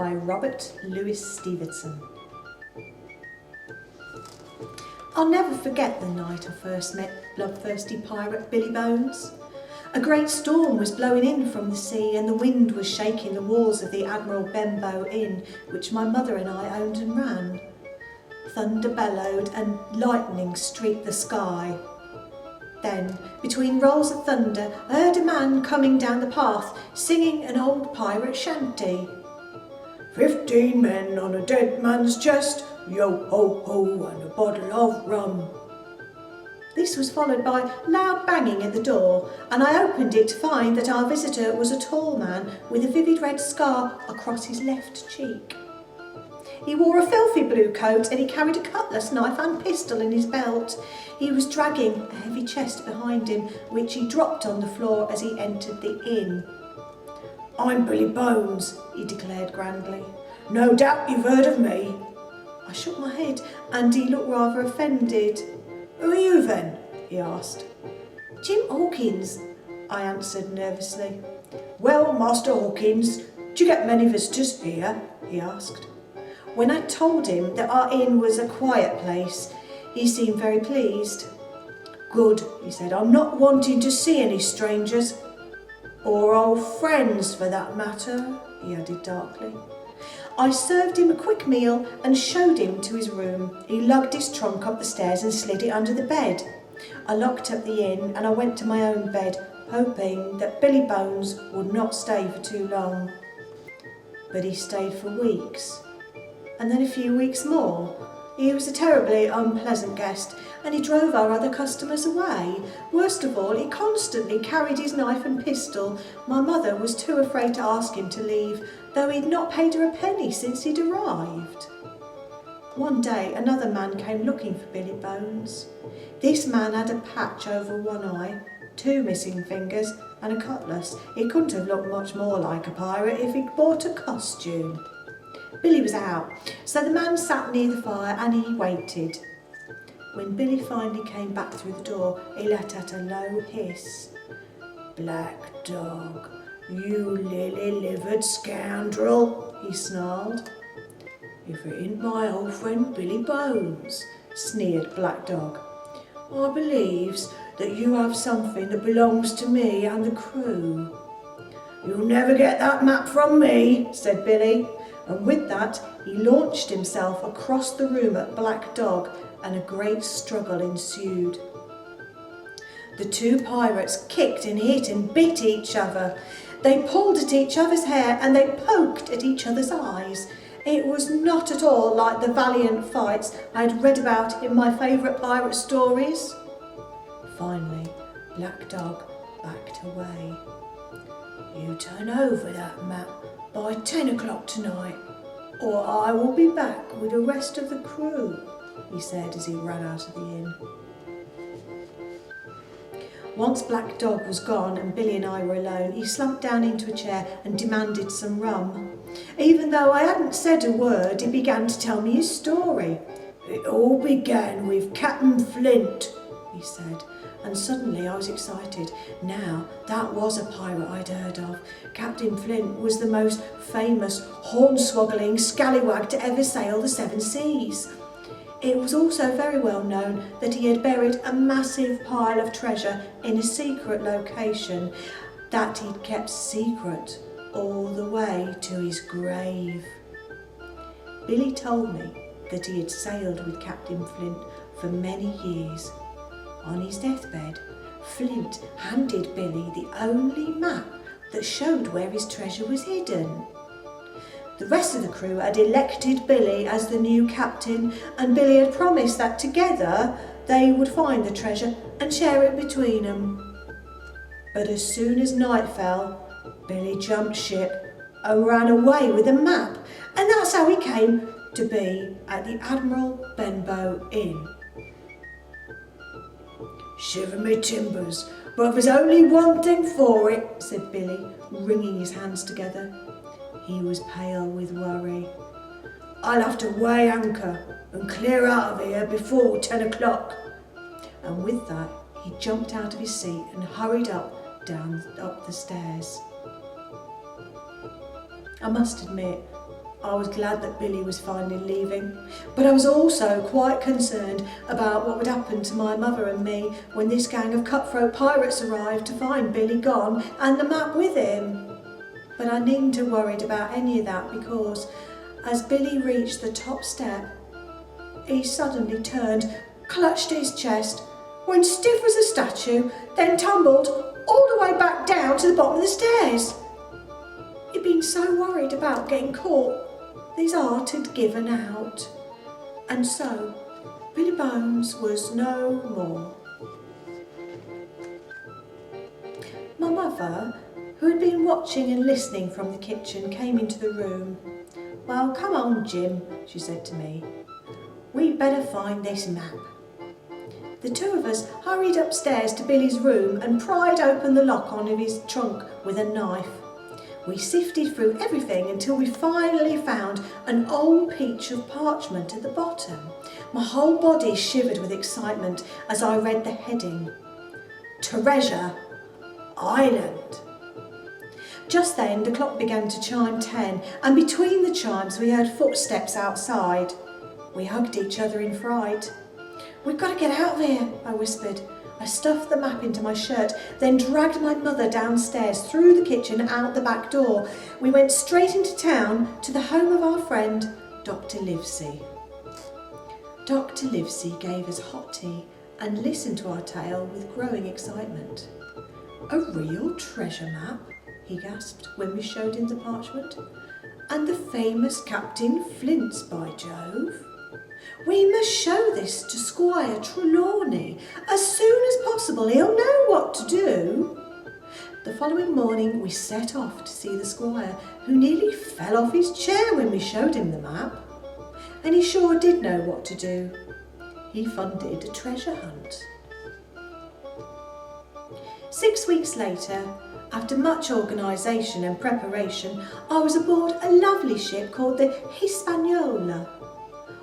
by Robert Louis Stevenson. I'll never forget the night I first met bloodthirsty pirate Billy Bones. A great storm was blowing in from the sea and the wind was shaking the walls of the Admiral Benbow Inn, which my mother and I owned and ran. Thunder bellowed and lightning streaked the sky. Then, between rolls of thunder, I heard a man coming down the path, singing an old pirate shanty. 15 men on a dead man's chest, yo-ho-ho, and a bottle of rum. This was followed by loud banging at the door, and I opened it to find that our visitor was a tall man with a vivid red scar across his left cheek. He wore a filthy blue coat and he carried a cutlass, knife and pistol in his belt. He was dragging a heavy chest behind him, which he dropped on the floor as he entered the inn. "I'm Billy Bones," he declared grandly. "No doubt you've heard of me." I shook my head and he looked rather offended. "Who are you then?" he asked. "Jim Hawkins," I answered nervously. "Well, Master Hawkins, do you get many visitors here?" he asked. When I told him that our inn was a quiet place, he seemed very pleased. "Good," he said. "I'm not wanting to see any strangers. Or old friends, for that matter," he added darkly. I served him a quick meal and showed him to his room. He lugged his trunk up the stairs and slid it under the bed. I locked up the inn and I went to my own bed, hoping that Billy Bones would not stay for too long. But he stayed for weeks, and then a few weeks more. He was a terribly unpleasant guest, and he drove our other customers away. Worst of all, he constantly carried his knife and pistol. My mother was too afraid to ask him to leave, though he'd not paid her a penny since he'd arrived. One day, another man came looking for Billy Bones. This man had a patch over one eye, 2 missing fingers, and a cutlass. He couldn't have looked much more like a pirate if he'd bought a costume. Billy was out, so the man sat near the fire and he waited. When Billy finally came back through the door, he let out a low hiss. "Black dog, you lily-livered scoundrel," he snarled. "If it ain't my old friend Billy Bones," sneered Black Dog. "I believes that you have something that belongs to me and the crew." "You'll never get that map from me," said Billy. And with that, he launched himself across the room at Black Dog, and a great struggle ensued. The 2 pirates kicked and hit and bit each other. They pulled at each other's hair and they poked at each other's eyes. It was not at all like the valiant fights I had read about in my favourite pirate stories. Finally, Black Dog backed away. "You turn over that map by 10 o'clock tonight, or I will be back with the rest of the crew," he said as he ran out of the inn. Once Black Dog was gone and Billy and I were alone, he slumped down into a chair and demanded some rum. Even though I hadn't said a word, he began to tell me his story. "It all began with Captain Flint," he said. And suddenly I was excited. Now, that was a pirate I'd heard of. Captain Flint was the most famous, hornswoggling scallywag to ever sail the 7 seas. It was also very well known that he had buried a massive pile of treasure in a secret location that he'd kept secret all the way to his grave. Billy told me that he had sailed with Captain Flint for many years. On his deathbed, Flint handed Billy the only map that showed where his treasure was hidden. The rest of the crew had elected Billy as the new captain, and Billy had promised that together they would find the treasure and share it between them. But as soon as night fell, Billy jumped ship and ran away with a map, and that's how he came to be at the Admiral Benbow Inn. "Shiver me timbers, but there's only one thing for it," said Billy, wringing his hands together. He was pale with worry. "I'll have to weigh anchor and clear out of here before 10 o'clock. And with that, he jumped out of his seat and hurried up the stairs. I must admit, I was glad that Billy was finally leaving, but I was also quite concerned about what would happen to my mother and me when this gang of cutthroat pirates arrived to find Billy gone and the map with him. But I needn't have worried about any of that because as Billy reached the top step, he suddenly turned, clutched his chest, went stiff as a statue, then tumbled all the way back down to the bottom of the stairs. He'd been so worried about getting caught, his heart had given out. And so, Billy Bones was no more. My mother, who had been watching and listening from the kitchen, came into the room. "Well, come on, Jim," she said to me. "We'd better find this map." The two of us hurried upstairs to Billy's room and pried open the lock on his trunk with a knife. We sifted through everything until we finally found an old peach of parchment at the bottom. My whole body shivered with excitement as I read the heading: Treasure Island. Just then the clock began to chime 10, and between the chimes we heard footsteps outside. We hugged each other in fright. "We've got to get out of here," I whispered. I stuffed the map into my shirt, then dragged my mother downstairs, through the kitchen, out the back door. We went straight into town to the home of our friend, Dr. Livesey. Dr. Livesey gave us hot tea and listened to our tale with growing excitement. "A real treasure map?" he gasped when we showed him the parchment. "And the famous Captain Flint's, by Jove! We must show this to Squire Trelawney. As soon as possible, he'll know what to do." The following morning we set off to see the squire, who nearly fell off his chair when we showed him the map. And he sure did know what to do. He funded a treasure hunt. 6 weeks later, after much organisation and preparation, I was aboard a lovely ship called the Hispaniola.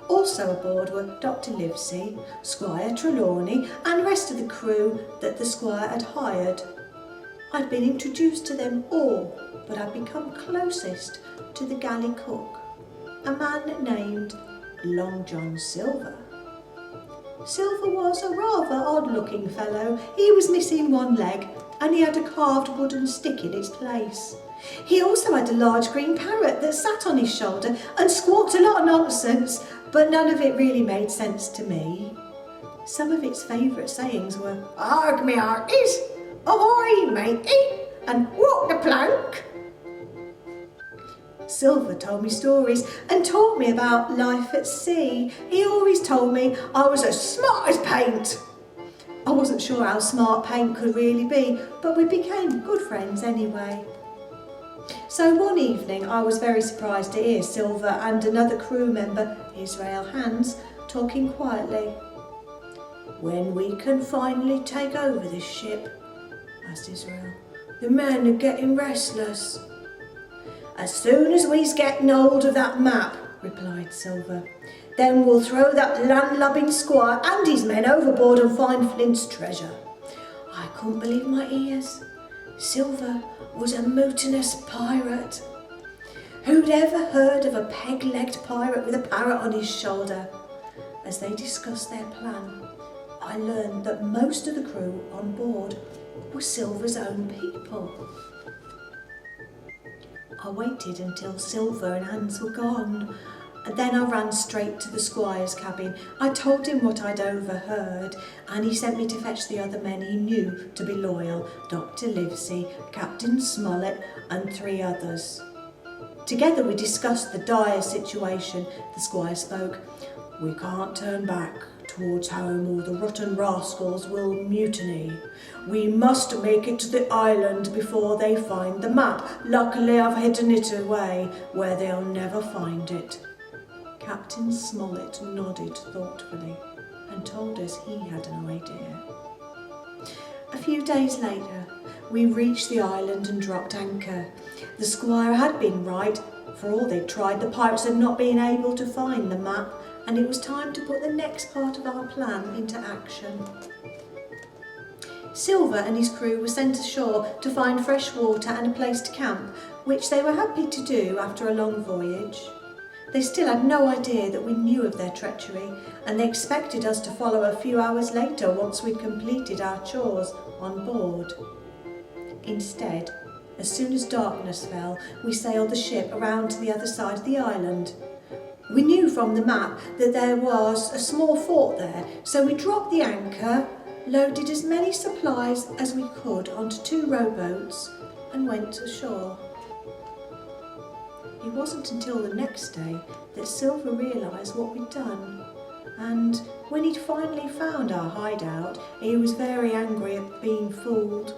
Also aboard were Dr. Livesey, Squire Trelawney and the rest of the crew that the squire had hired. I'd been introduced to them all, but I'd become closest to the galley cook, a man named Long John Silver. Silver was a rather odd-looking fellow. He was missing one leg and he had a carved wooden stick in its place. He also had a large green parrot that sat on his shoulder and squawked a lot of nonsense, but none of it really made sense to me. Some of its favourite sayings were, "Arg me hearties, ahoy matey, and walk the plank." Silver told me stories and taught me about life at sea. He always told me I was as smart as paint. I wasn't sure how smart paint could really be, but we became good friends anyway. So one evening I was very surprised to hear Silver and another crew member, Israel Hands, talking quietly. "When we can finally take over this ship?" asked Israel. "The men are getting restless." "As soon as we's getting hold of that map," replied Silver. "Then we'll throw that landlubbing squire and his men overboard and find Flint's treasure." I couldn't believe my ears. Silver was a mutinous pirate. Who'd ever heard of a peg-legged pirate with a parrot on his shoulder? As they discussed their plan, I learned that most of the crew on board were Silver's own people. I waited until Silver and Hans were gone, and then I ran straight to the squire's cabin. I told him what I'd overheard, and he sent me to fetch the other men he knew to be loyal, Dr. Livesey, Captain Smollett, and 3 others. Together we discussed the dire situation. The squire spoke. "We can't turn back towards home or the rotten rascals will mutiny. We must make it to the island before they find the map. Luckily I've hidden it away where they'll never find it." Captain Smollett nodded thoughtfully and told us he had an idea. A few days later, we reached the island and dropped anchor. The squire had been right. For all they'd tried, the pirates had not been able to find the map, and it was time to put the next part of our plan into action. Silver and his crew were sent ashore to find fresh water and a place to camp, which they were happy to do after a long voyage. They still had no idea that we knew of their treachery, and they expected us to follow a few hours later once we'd completed our chores on board. Instead, as soon as darkness fell, we sailed the ship around to the other side of the island. We knew from the map that there was a small fort there, so we dropped the anchor, loaded as many supplies as we could onto 2 rowboats, and went ashore. It wasn't until the next day that Silver realised what we'd done, and when he'd finally found our hideout, he was very angry at being fooled.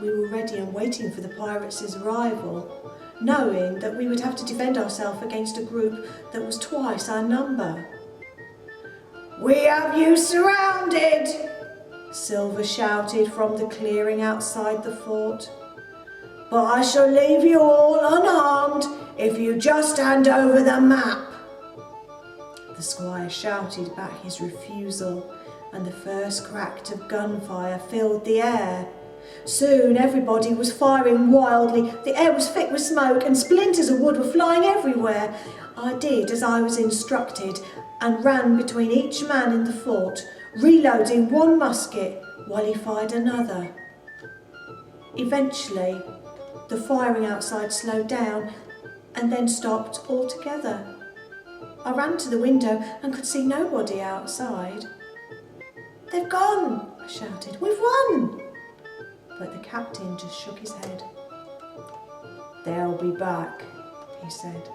We were ready and waiting for the pirates' arrival, knowing that we would have to defend ourselves against a group that was twice our number. "We have you surrounded!" Silver shouted from the clearing outside the fort. "But I shall leave you all unharmed if you just hand over the map." The squire shouted back his refusal, and the first crack of gunfire filled the air. Soon everybody was firing wildly, the air was thick with smoke and splinters of wood were flying everywhere. I did as I was instructed and ran between each man in the fort, reloading 1 musket while he fired another. Eventually, the firing outside slowed down and then stopped altogether. I ran to the window and could see nobody outside. "They've gone," I shouted. "We've won!" But the captain just shook his head. "They'll be back," he said.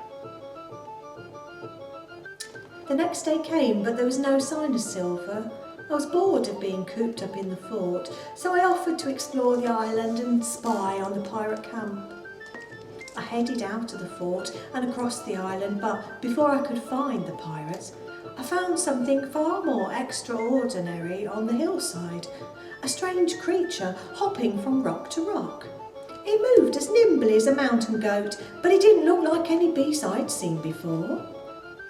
The next day came, but there was no sign of Silver. I was bored of being cooped up in the fort, so I offered to explore the island and spy on the pirate camp. I headed out of the fort and across the island, but before I could find the pirates, I found something far more extraordinary on the hillside. A strange creature hopping from rock to rock. It moved as nimbly as a mountain goat, but it didn't look like any beast I'd seen before.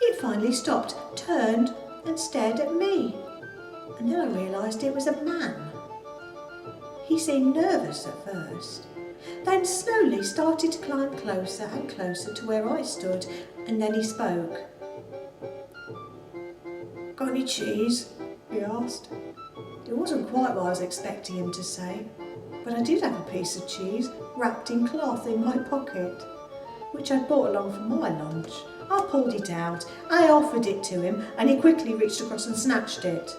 It finally stopped, turned and stared at me, and then I realised it was a man. He seemed nervous at first, then slowly started to climb closer and closer to where I stood, and then he spoke. "Got any cheese?" he asked. It wasn't quite what I was expecting him to say, but I did have a piece of cheese wrapped in cloth in my pocket, which I'd brought along for my lunch. I pulled it out, I offered it to him, and he quickly reached across and snatched it.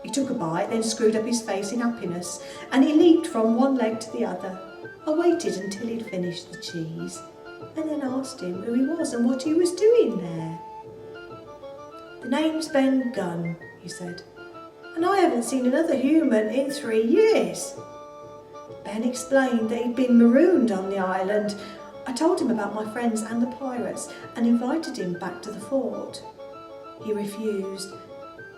He took a bite, then screwed up his face in happiness, and he leaped from one leg to the other. I waited until he'd finished the cheese, and then asked him who he was and what he was doing there. "The name's Ben Gunn," he said, "and I haven't seen another human in 3 years." Ben explained that he'd been marooned on the island. I told him about my friends and the pirates and invited him back to the fort. He refused,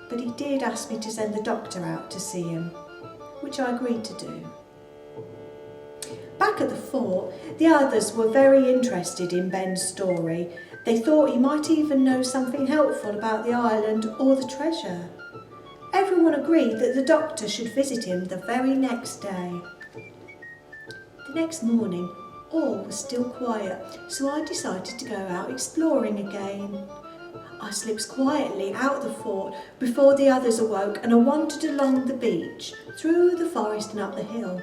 but he did ask me to send the doctor out to see him, which I agreed to do. Back at the fort, the others were very interested in Ben's story. They thought he might even know something helpful about the island or the treasure. Everyone agreed that the doctor should visit him the very next day. The next morning, all was still quiet, so I decided to go out exploring again. I slipped quietly out the fort before the others awoke, and I wandered along the beach, through the forest and up the hill.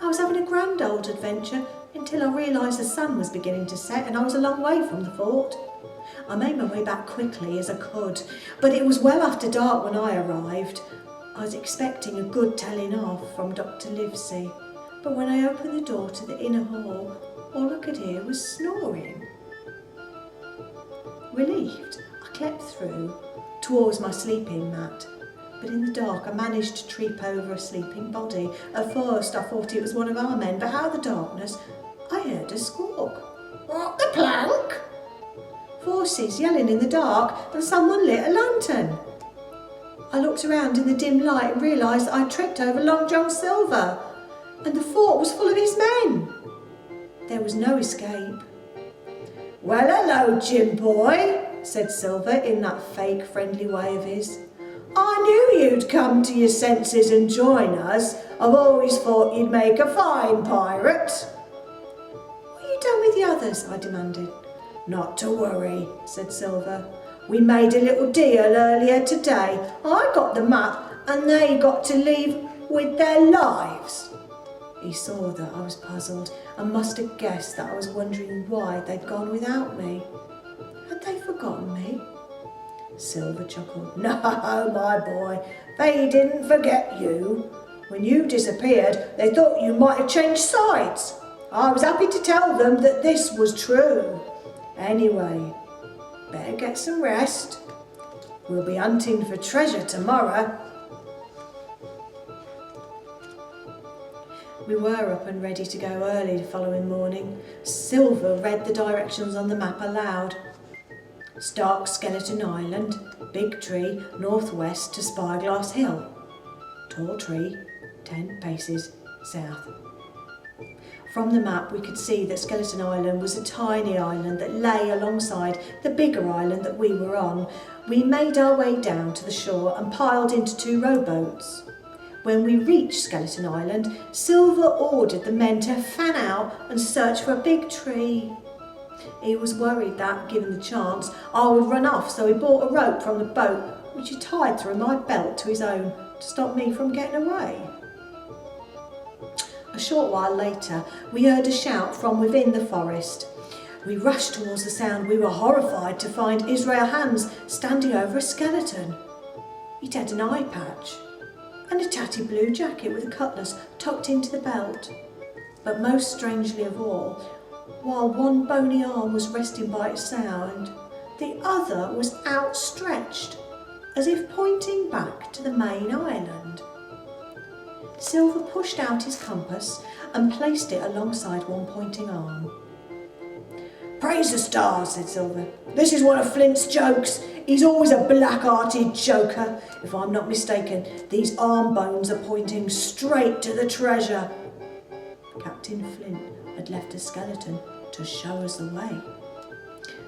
I was having a grand old adventure until I realised the sun was beginning to set and I was a long way from the fort. I made my way back quickly as I could, but it was well after dark when I arrived. I was expecting a good telling off from Dr. Livesey, but when I opened the door to the inner hall, all I could hear was snoring. Relieved, I crept through towards my sleeping mat, but in the dark I managed to trip over a sleeping body. At first I thought it was one of our men, but out of the darkness I heard a squawk. "What, the plank?" Voices yelling in the dark, and someone lit a lantern. I looked around in the dim light and realised that I'd tripped over Long John Silver, and the fort was full of his men. There was no escape. "Well, hello, Jim boy," said Silver in that fake friendly way of his. "I knew you'd come to your senses and join us. I've always thought you'd make a fine pirate." "What have you done with the others?" I demanded. Not to worry, said Silver. We made a little deal earlier today. I got the map and they got to leave with their lives. He saw that I was puzzled and must have guessed that I was wondering why they'd gone without me. Had they forgotten me? Silver chuckled. No, my boy, they didn't forget you. When you disappeared, they thought you might have changed sides. I was happy to tell them that this was true. Anyway, better get some rest. We'll be hunting for treasure tomorrow. We were up and ready to go early the following morning. Silver read the directions on the map aloud. Stark Skeleton Island, big tree, northwest to Spyglass Hill. Tall tree, 10 paces south. From the map we could see that Skeleton Island was a tiny island that lay alongside the bigger island that we were on. We made our way down to the shore and piled into 2 rowboats. When we reached Skeleton Island, Silver ordered the men to fan out and search for a big tree. He was worried that, given the chance, I would run off, so he bought a rope from the boat, which he tied through my belt to his own to stop me from getting away. A short while later, we heard a shout from within the forest. We rushed towards the sound. We were horrified to find Israel Hands standing over a skeleton. He'd had an eye patch and a tatty blue jacket with a cutlass tucked into the belt. But most strangely of all, while one bony arm was resting by its side, the other was outstretched, as if pointing back to the main island. Silver pushed out his compass and placed it alongside one pointing arm. Praise the stars, said Silver. This is one of Flint's jokes. He's always a black-hearted joker. If I'm not mistaken, these arm bones are pointing straight to the treasure. Captain Flint had left a skeleton to show us the way.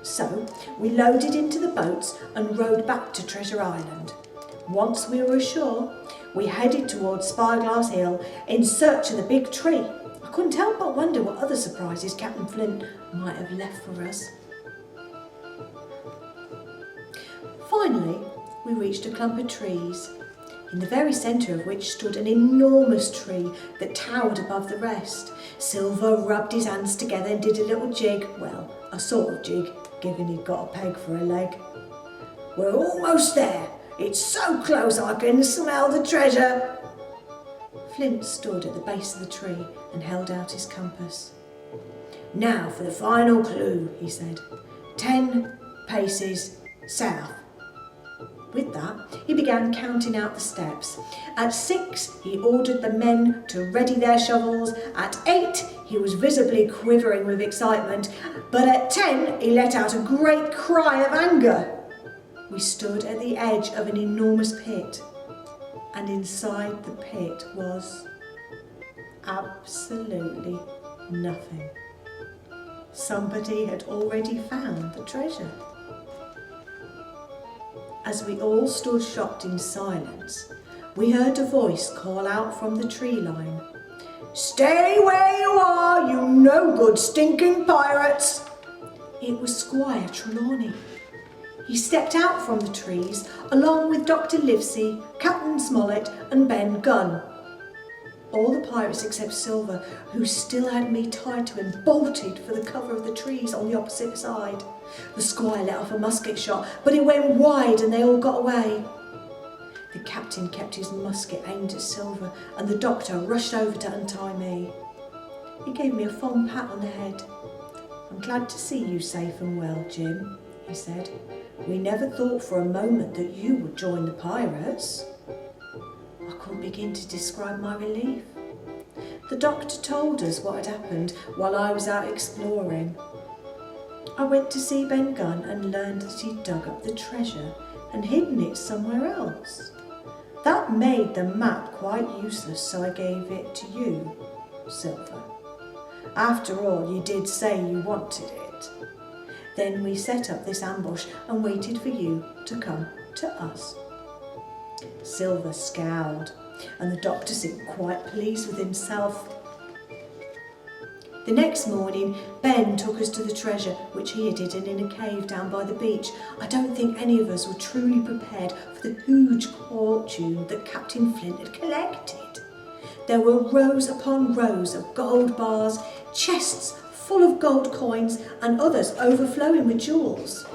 So we loaded into the boats and rowed back to Treasure Island. Once we were ashore, we headed towards Spyglass Hill in search of the big tree. I couldn't help but wonder what other surprises Captain Flint might have left for us. Finally, we reached a clump of trees, in the very centre of which stood an enormous tree that towered above the rest. Silver rubbed his hands together and did a little jig, well, a sort of jig, given he'd got a peg for a leg. We're almost there. It's so close I can smell the treasure. Flint stood at the base of the tree and held out his compass. Now for the final clue, he said. 10 paces south. With that, he began counting out the steps. At 6, he ordered the men to ready their shovels. At 8, he was visibly quivering with excitement. But at 10, he let out a great cry of anger. We stood at the edge of an enormous pit, and inside the pit was absolutely nothing. Somebody had already found the treasure. As we all stood shocked in silence, we heard a voice call out from the tree line. Stay where you are, you no good stinking pirates! It was Squire Trelawney. He stepped out from the trees along with Dr. Livesey, Captain Smollett and Ben Gunn. All the pirates except Silver, who still had me tied to him, bolted for the cover of the trees on the opposite side. The squire let off a musket shot, but it went wide and they all got away. The captain kept his musket aimed at Silver and the doctor rushed over to untie me. He gave me a fond pat on the head. I'm glad to see you safe and well, Jim, he said. We never thought for a moment that you would join the pirates. I couldn't begin to describe my relief. The doctor told us what had happened while I was out exploring. I went to see Ben Gunn and learned that he'd dug up the treasure and hidden it somewhere else. That made the map quite useless, so I gave it to you, Silver. After all, you did say you wanted it. Then we set up this ambush and waited for you to come to us. Silver scowled, and the doctor seemed quite pleased with himself. The next morning, Ben took us to the treasure, which he had hidden in a cave down by the beach. I don't think any of us were truly prepared for the huge fortune that Captain Flint had collected. There were rows upon rows of gold bars, chests full of gold coins, and others overflowing with jewels.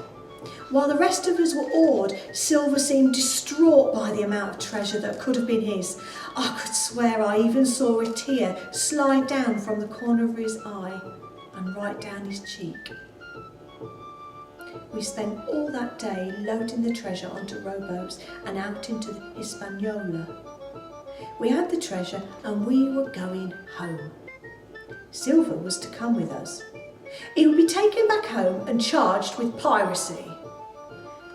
While the rest of us were awed, Silver seemed distraught by the amount of treasure that could have been his. I could swear I even saw a tear slide down from the corner of his eye and right down his cheek. We spent all that day loading the treasure onto rowboats and out into the Hispaniola. We had the treasure and we were going home. Silver was to come with us. He would be taken back home and charged with piracy.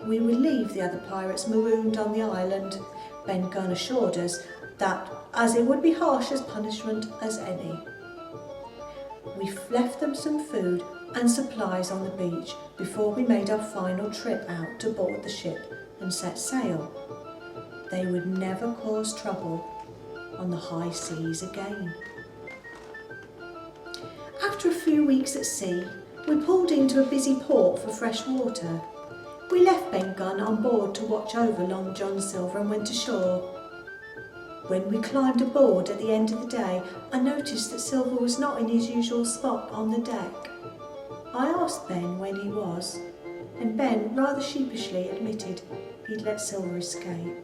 We would leave the other pirates marooned on the island. Ben Gunn assured us that, as it would be harsh as punishment as any. We left them some food and supplies on the beach before we made our final trip out to board the ship and set sail. They would never cause trouble on the high seas again. After a few weeks at sea, we pulled into a busy port for fresh water. We left Ben Gunn on board to watch over Long John Silver and went ashore. When we climbed aboard at the end of the day, I noticed that Silver was not in his usual spot on the deck. I asked Ben when he was, and Ben rather sheepishly admitted he'd let Silver escape.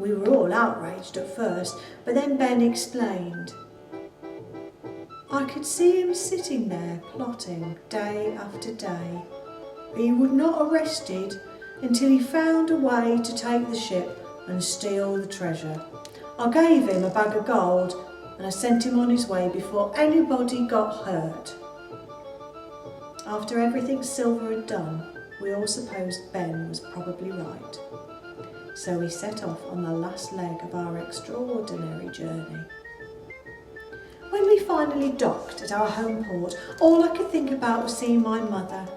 We were all outraged at first, but then Ben explained. I could see him sitting there plotting day after day. He would not arrested until he found a way to take the ship and steal the treasure. I gave him a bag of gold and I sent him on his way before anybody got hurt. After everything Silver had done, we all supposed Ben was probably right. So we set off on the last leg of our extraordinary journey. When we finally docked at our home port, all I could think about was seeing my mother.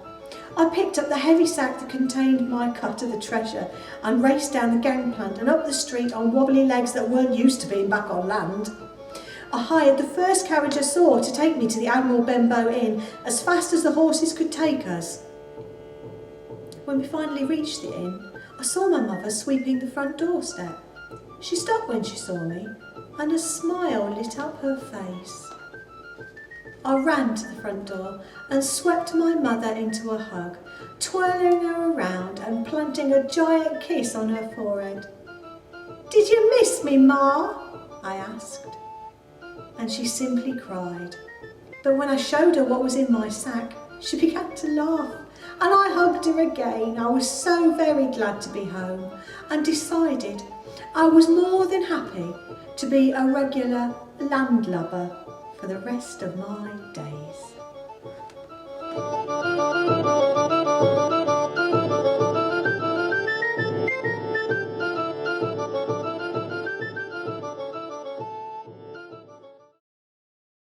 I picked up the heavy sack that contained my cut of the treasure and raced down the gangplank and up the street on wobbly legs that weren't used to being back on land. I hired the first carriage I saw to take me to the Admiral Benbow Inn as fast as the horses could take us. When we finally reached the inn, I saw my mother sweeping the front doorstep. She stopped when she saw me, and a smile lit up her face. I ran to the front door and swept my mother into a hug, twirling her around and planting a giant kiss on her forehead. "Did you miss me, Ma?" I asked. And she simply cried. But when I showed her what was in my sack, she began to laugh, and I hugged her again. I was so very glad to be home and decided I was more than happy to be a regular landlubber for the rest of my days.